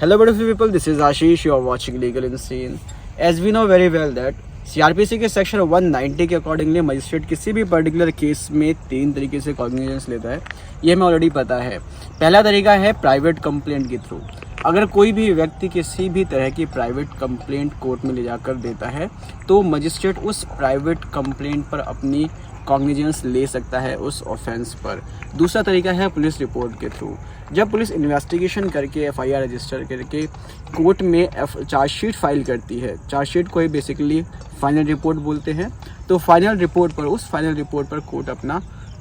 Hello beautiful people, this is Ashish, you are watching Legal Insane. As we know very well that CrPC के section 190 के accordingly magistrate किसी भी particular case में 3 तरीके से cognizance लेता है, ये हमें ऑलरेडी पता है। पहला तरीका है प्राइवेट कंप्लेंट के थ्रू। अगर कोई भी व्यक्ति किसी भी तरह की प्राइवेट कंप्लेंट कोर्ट में ले जाकर देता है तो मजिस्ट्रेट उस प्राइवेट कंप्लेंट पर अपनी कॉग्निजेंस ले सकता है उस ऑफेंस पर। दूसरा तरीका है पुलिस रिपोर्ट के थ्रू। जब पुलिस इन्वेस्टिगेशन करके एफआईआर रजिस्टर करके कोर्ट में चार्जशीट फाइल करती है, चार्जशीट को ही बेसिकली फाइनल रिपोर्ट बोलते हैं, तो फाइनल रिपोर्ट पर उस फाइनल रिपोर्ट पर कोर्ट अपना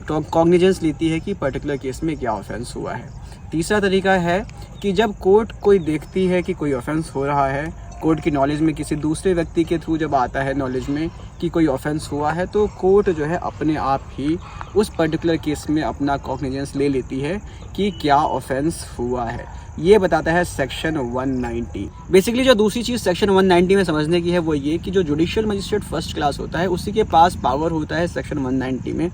कॉग्निजेंस लेती है कि पर्टिकुलर केस में क्या ऑफेंस हुआ है। तीसरा तरीका है कि जब कोर्ट कोई देखती है कि कोई ऑफेंस हो रहा है, कोर्ट की नॉलेज में किसी दूसरे व्यक्ति के थ्रू जब आता है नॉलेज में कि कोई ऑफेंस हुआ है, तो कोर्ट जो है अपने आप ही उस पर्टिकुलर केस में अपना कॉग्निजेंस ले लेती है कि क्या ऑफेंस हुआ है। ये बताता है सेक्शन 190। बेसिकली जो दूसरी चीज़ सेक्शन 190 में समझने की है वो ये कि जो जुडिशियल मजिस्ट्रेट फर्स्ट क्लास होता है उसी के पास पावर होता है सेक्शन 190 में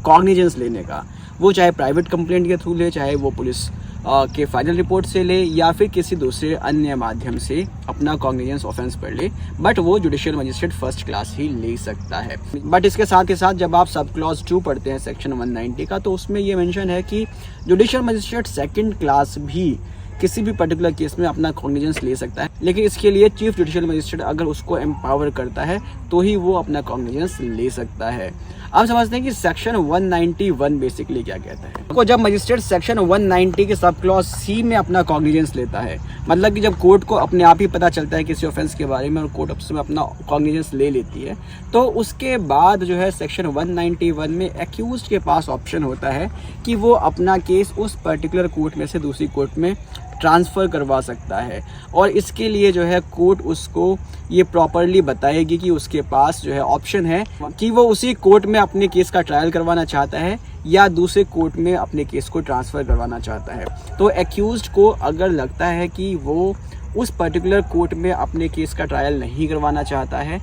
कॉग्निजेंस लेने का। वो चाहे प्राइवेट कंप्लेंट के थ्रू ले, चाहे वो पुलिस के फाइनल रिपोर्ट से ले, या फिर किसी दूसरे अन्य माध्यम से अपना कॉग्निजेंस ऑफेंस पर ले, बट वो जुडिशियल मजिस्ट्रेट फर्स्ट क्लास ही ले सकता है। बट इसके साथ ही साथ जब आप सब क्लॉज 2 पढ़ते हैं सेक्शन 190 का, तो उसमें ये मेंशन है कि जुडिशियल मजिस्ट्रेट सेकंड क्लास भी किसी भी पर्टिकुलर केस में अपना कॉग्निजेंस ले सकता है, लेकिन इसके लिए चीफ जुडिशियल मजिस्ट्रेट अगर उसको एम्पावर करता है तो ही वो अपना कॉग्निजेंस ले सकता है। अब समझते हैं कि सेक्शन 191 बेसिकली क्या कहता है। तो जब मजिस्ट्रेट सेक्शन 190 के सब क्लॉज सी में अपना कॉग्निजेंस लेता है, मतलब कि जब कोर्ट को अपने आप ही पता चलता है किसी ऑफेंस के बारे में और कोर्ट उसमें अपना कॉग्निजेंस ले लेती है, तो उसके बाद जो है सेक्शन 191 में एक्यूज्ड के पास ऑप्शन होता है कि वो अपना केस उस पर्टिकुलर कोर्ट में से दूसरी कोर्ट में ट्रांसफ़र करवा सकता है। और इसके लिए जो है कोर्ट उसको ये प्रॉपरली बताएगी कि उसके पास जो है ऑप्शन है कि वो उसी कोर्ट में अपने केस का ट्रायल करवाना चाहता है या दूसरे कोर्ट में अपने केस को ट्रांसफ़र करवाना चाहता है। तो एक्यूज्ड को अगर लगता है कि वो उस पर्टिकुलर कोर्ट में अपने केस का ट्रायल नहीं करवाना चाहता है,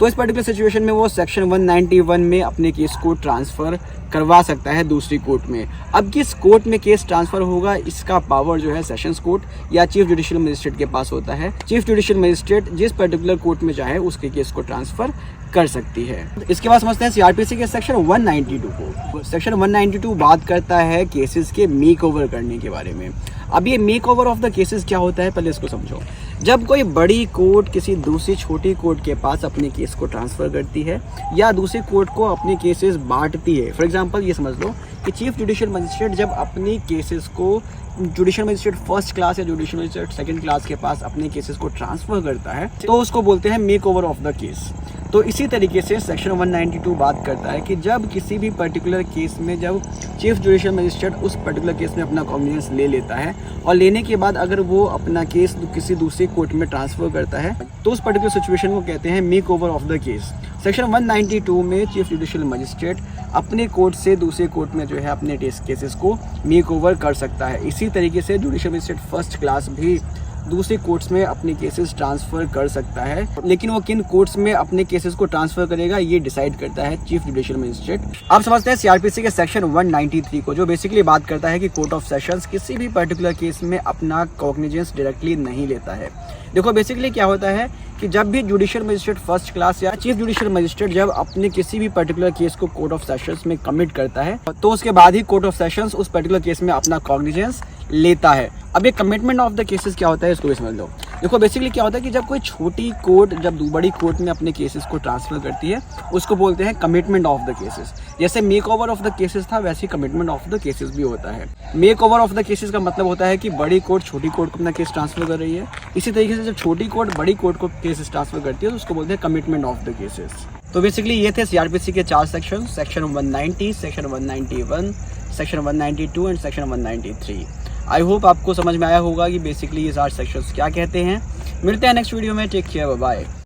तो इस पर्टिकुलर सिचुएशन में वो सेक्शन 191 में अपने केस को ट्रांसफ़र करवा सकता है दूसरी कोर्ट में। अब किस कोर्ट में केस ट्रांसफ़र होगा, इसका पावर जो है सेशंस कोर्ट या चीफ जुडिशियल मजिस्ट्रेट के पास होता है। चीफ जुडिशियल मजिस्ट्रेट जिस पर्टिकुलर कोर्ट में चाहे उसके केस को ट्रांसफ़र कर सकती है। इसके बाद समझते हैं सीआरपीसी के सेक्शन 192 को। सेक्शन 192 बात करता है केसेस के मेक ओवर करने के बारे में। अब ये make over of the cases क्या होता है, पहले इसको समझो। जब कोई बड़ी कोर्ट किसी दूसरी छोटी कोर्ट के पास अपने केस को ट्रांसफ़र करती है या दूसरी कोर्ट को अपने केसेस बांटती है, फॉर एग्जांपल ये समझ लो कि चीफ जुडिशियल मजिस्ट्रेट जब अपनी केसेस को जुडिशियल मजिस्ट्रेट फर्स्ट क्लास या जुडिशियल मजिस्ट्रेट सेकंड क्लास के पास अपने केसेस को ट्रांसफ़र करता है, तो उसको बोलते हैं make over of the case. तो इसी तरीके से सेक्शन 192 बात करता है कि जब किसी भी पर्टिकुलर केस में जब चीफ जुडिशियल मजिस्ट्रेट उस पर्टिकुलर केस में अपना कॉग्निजेंस ले लेता है और लेने के बाद अगर वो अपना केस किसी दूसरे कोर्ट में ट्रांसफ़र करता है, तो उस पर्टिकुलर सिचुएशन को कहते हैं make over of the case. Section 192 में चीफ जुडिशियल मजिस्ट्रेट अपने कोर्ट से दूसरे कोर्ट में जो है अपने केसेस को मेक ओवर कर सकता है। इसी तरीके से जुडिशियल मजिस्ट्रेट फर्स्ट क्लास भी दूसरे कोर्ट्स में अपने केसेस ट्रांसफ़र कर सकता है, लेकिन वो किन कोर्ट्स में अपने केसेस को ट्रांसफ़र करेगा ये डिसाइड करता है चीफ जुडिशियल मजिस्ट्रेट। अब समझते हैं सीआरपीसी के सेक्शन 193 को, जो बेसिकली बात करता है कि कोर्ट ऑफ सेशंस किसी भी पर्टिकुलर केस में अपना कॉग्निजेंस डायरेक्टली नहीं लेता है। देखो बेसिकली क्या होता है कि जब भी जुडिशियल मजिस्ट्रेट फर्स्ट क्लास या चीफ जुडिशियल मजिस्ट्रेट जब अपने किसी भी पर्टिकुलर केस को कोर्ट ऑफ सेशंस में कमिट करता है, तो उसके बाद ही कोर्ट ऑफ सेशंस उस पर्टिकुलर केस में अपना कॉग्निजेंस लेता है। अब ये कमिटमेंट ऑफ द केसेस क्या होता है, इसको भी समझ लो। देखो बेसिकली क्या होता है कि जब कोई छोटी कोर्ट जब बड़ी कोर्ट में अपने केसेस को ट्रांसफ़र करती है, उसको बोलते हैं कमिटमेंट ऑफ द केसेस। जैसे make over of the cases था, वैसे ही कमिटमेंट ऑफ द केसेस भी होता है। Make over of the cases का मतलब होता है कि बड़ी कोर्ट छोटी कोर्ट को अपना केस ट्रांसफ़र कर रही है। इसी तरीके से जब छोटी कोर्ट बड़ी कोर्ट को केसेस ट्रांसफ़र करती है तो उसको बोलते हैं कमिटमेंट ऑफ द केसेस। तो बेसिकली ये थे सीआरपीसी के 4 section, section 190, section 191, section 192 and section 193। I hope आपको समझ में आया होगा कि बेसिकली ये 4 सेक्शंस क्या कहते हैं। मिलते हैं नेक्स्ट वीडियो में, टेक केयर, बाय बाय।